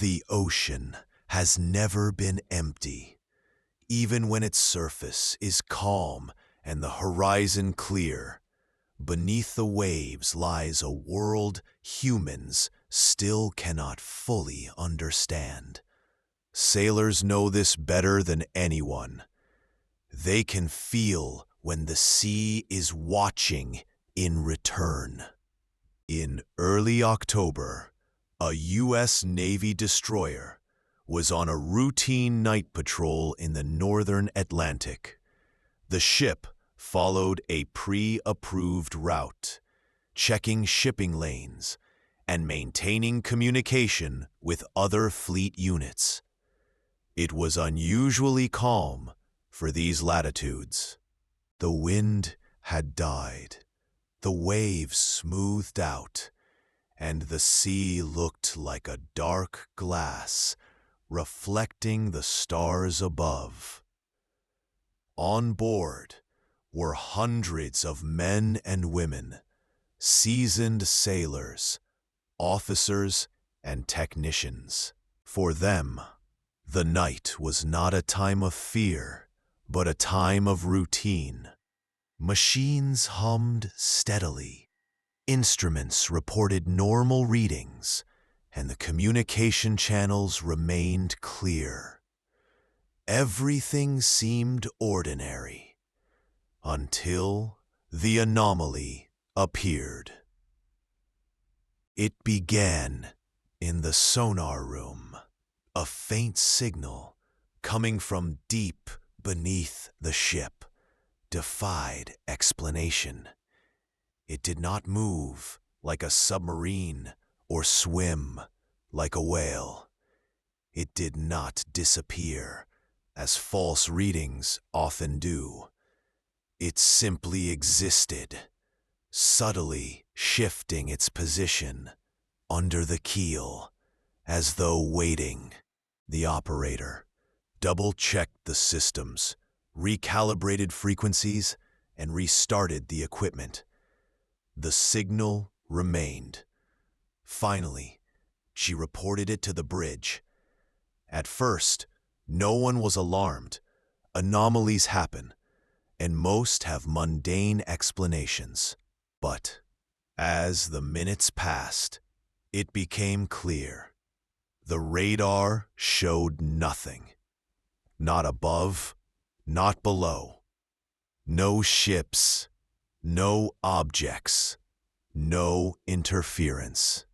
The ocean has never been empty. Even when its surface is calm and the horizon clear, beneath the waves lies a world humans still cannot fully understand. Sailors know this better than anyone. They can feel when the sea is watching in return. In early October, a U.S. Navy destroyer was on a routine night patrol in the northern Atlantic. The ship followed a pre-approved route, checking shipping lanes and maintaining communication with other fleet units. It was unusually calm for these latitudes. The wind had died, the waves smoothed out, and the sea looked like a dark glass reflecting the stars above. On board were hundreds of men and women, seasoned sailors, officers, and technicians. For them, the night was not a time of fear, but a time of routine. Machines hummed steadily. Instruments reported normal readings, and the communication channels remained clear. Everything seemed ordinary, until the anomaly appeared. It began in the sonar room, a faint signal coming from deep beneath the ship defied explanation. It did not move like a submarine or swim like a whale. It did not disappear, as false readings often do. It simply existed, subtly shifting its position under the keel, as though waiting. The operator double-checked the systems, recalibrated frequencies, and restarted the equipment. The signal remained. Finally, she reported it to the bridge. At first, no one was alarmed. Anomalies happen, and most have mundane explanations. But as the minutes passed, it became clear. The radar showed nothing. Not above, not below. No ships, no objects, no interference.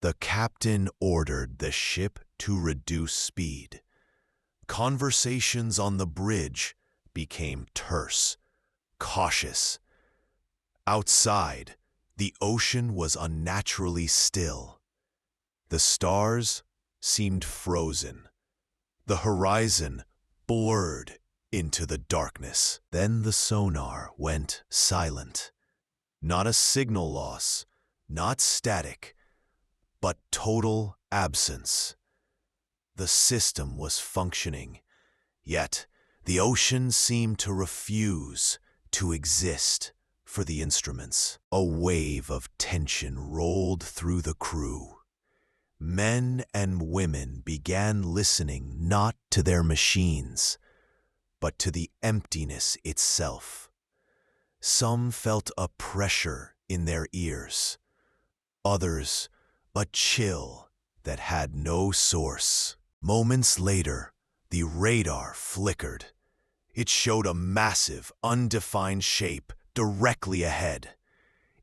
The captain ordered the ship to reduce speed. Conversations on the bridge became terse, cautious. Outside, the ocean was unnaturally still. The stars seemed frozen. The horizon blurred into the darkness. Then the sonar went silent. Not a signal loss, not static, but total absence. The system was functioning, yet the ocean seemed to refuse to exist for the instruments. A wave of tension rolled through the crew. Men and women began listening not to their machines, but to the emptiness itself. Some felt a pressure in their ears, others a chill that had no source. Moments later, the radar flickered. It showed a massive, undefined shape directly ahead.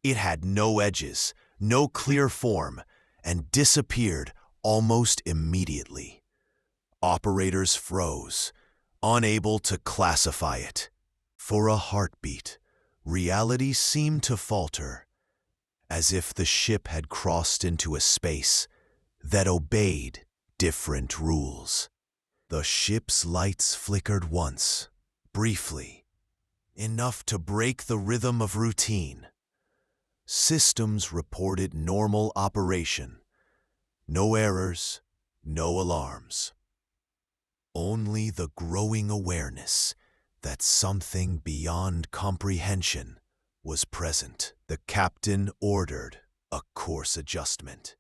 It had no edges, no clear form, and disappeared almost immediately. Operators froze, unable to classify it. For a heartbeat, reality seemed to falter, as if the ship had crossed into a space that obeyed different rules. The ship's lights flickered once, briefly, enough to break the rhythm of routine. Systems reported normal operation. No errors, no alarms. Only the growing awareness that something beyond comprehension was present. The captain ordered a course adjustment.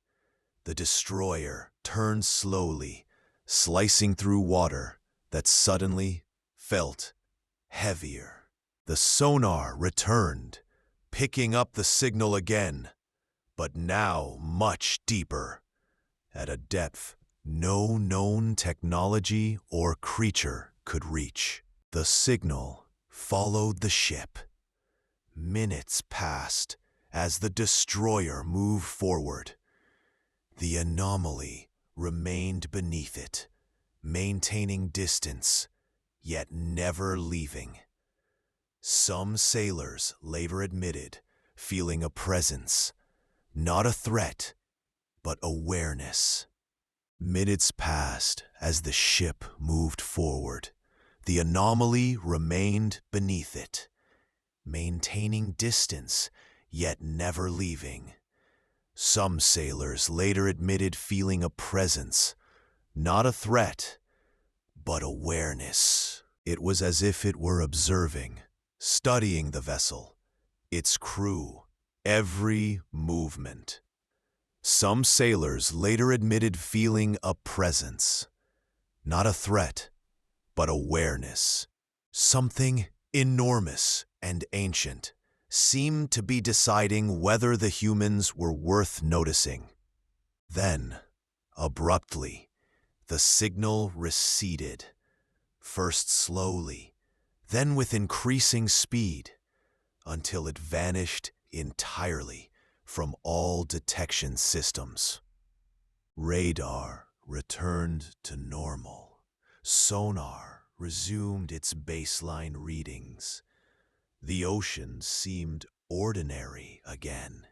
The destroyer turned slowly, slicing through water that suddenly felt heavier. The sonar returned, picking up the signal again, but now much deeper, at a depth no known technology or creature could reach. The signal followed the ship. Minutes passed as the destroyer moved forward. The anomaly remained beneath it, maintaining distance, yet never leaving. Some sailors later admitted feeling a presence, not a threat, but awareness. Minutes passed as the ship moved forward. The anomaly remained beneath it, maintaining distance, yet never leaving. Some sailors later admitted feeling a presence, not a threat, but awareness. It was as if it were observing, studying the vessel, its crew, every movement. Some sailors later admitted feeling a presence, not a threat, but awareness. Something enormous and ancient seemed to be deciding whether the humans were worth noticing. Then, abruptly, the signal receded, first slowly, then with increasing speed, until it vanished entirely from all detection systems. Radar returned to normal. Sonar resumed its baseline readings. The ocean seemed ordinary again.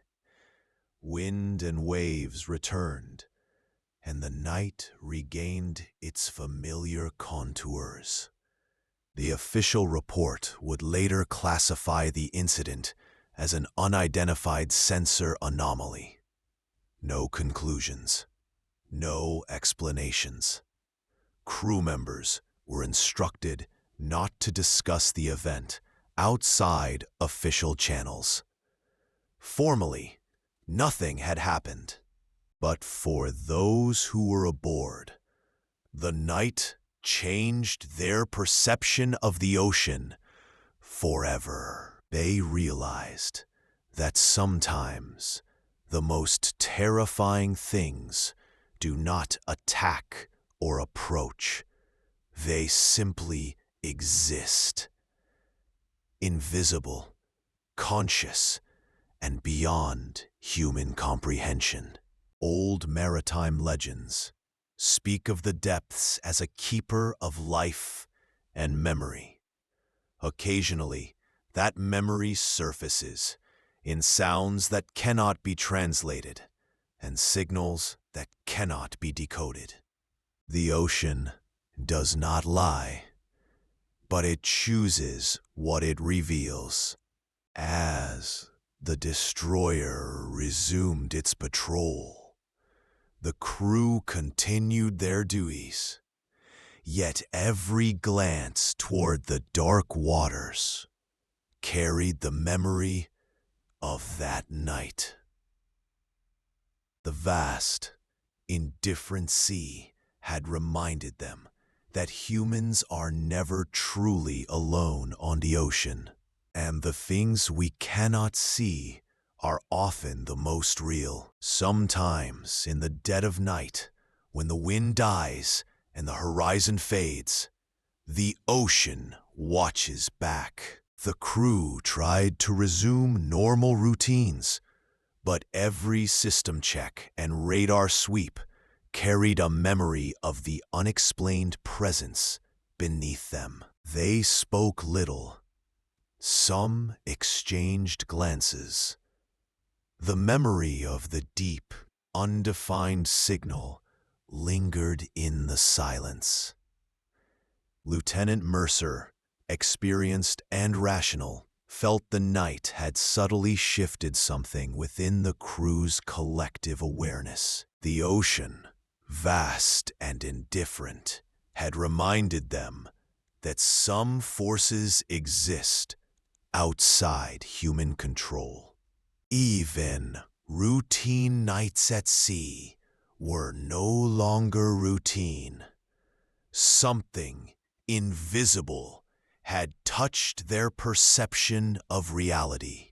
Wind and waves returned, and the night regained its familiar contours. The official report would later classify the incident as an unidentified sensor anomaly. No conclusions, no explanations. Crew members were instructed not to discuss the event outside official channels. Formally, nothing had happened. But for those who were aboard, the night changed their perception of the ocean forever. They realized that sometimes the most terrifying things do not attack or approach. They simply exist. Invisible, conscious, and beyond human comprehension. Old maritime legends speak of the depths as a keeper of life and memory. Occasionally, that memory surfaces in sounds that cannot be translated and signals that cannot be decoded. The ocean does not lie, but it chooses what it reveals. As the destroyer resumed its patrol, the crew continued their duties, yet every glance toward the dark waters carried the memory of that night. The vast, indifferent sea had reminded them that humans are never truly alone on the ocean, and the things we cannot see are often the most real. Sometimes in the dead of night, when the wind dies and the horizon fades, the ocean watches back. The crew tried to resume normal routines, but every system check and radar sweep carried a memory of the unexplained presence beneath them. They spoke little. Some exchanged glances. The memory of the deep, undefined signal lingered in the silence. Lieutenant Mercer, experienced and rational, felt the night had subtly shifted something within the crew's collective awareness. The ocean, vast and indifferent, had reminded them that some forces exist outside human control. Even routine nights at sea were no longer routine. Something invisible had touched their perception of reality.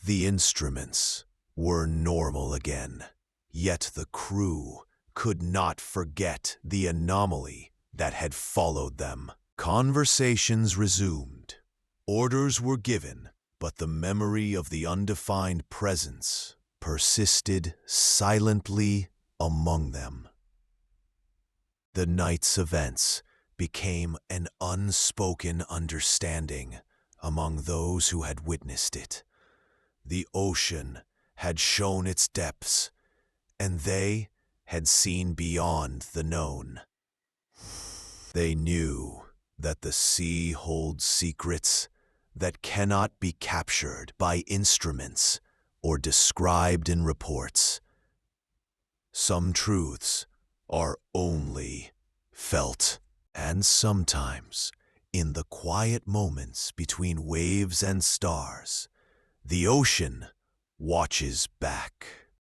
The instruments were normal again, yet the crew could not forget the anomaly that had followed them. Conversations resumed. Orders were given, but the memory of the undefined presence persisted silently among them. The night's events became an unspoken understanding among those who had witnessed it. The ocean had shown its depths, and they had seen beyond the known. They knew that the sea holds secrets that cannot be captured by instruments or described in reports. Some truths are only felt, and sometimes, in the quiet moments between waves and stars, the ocean watches back.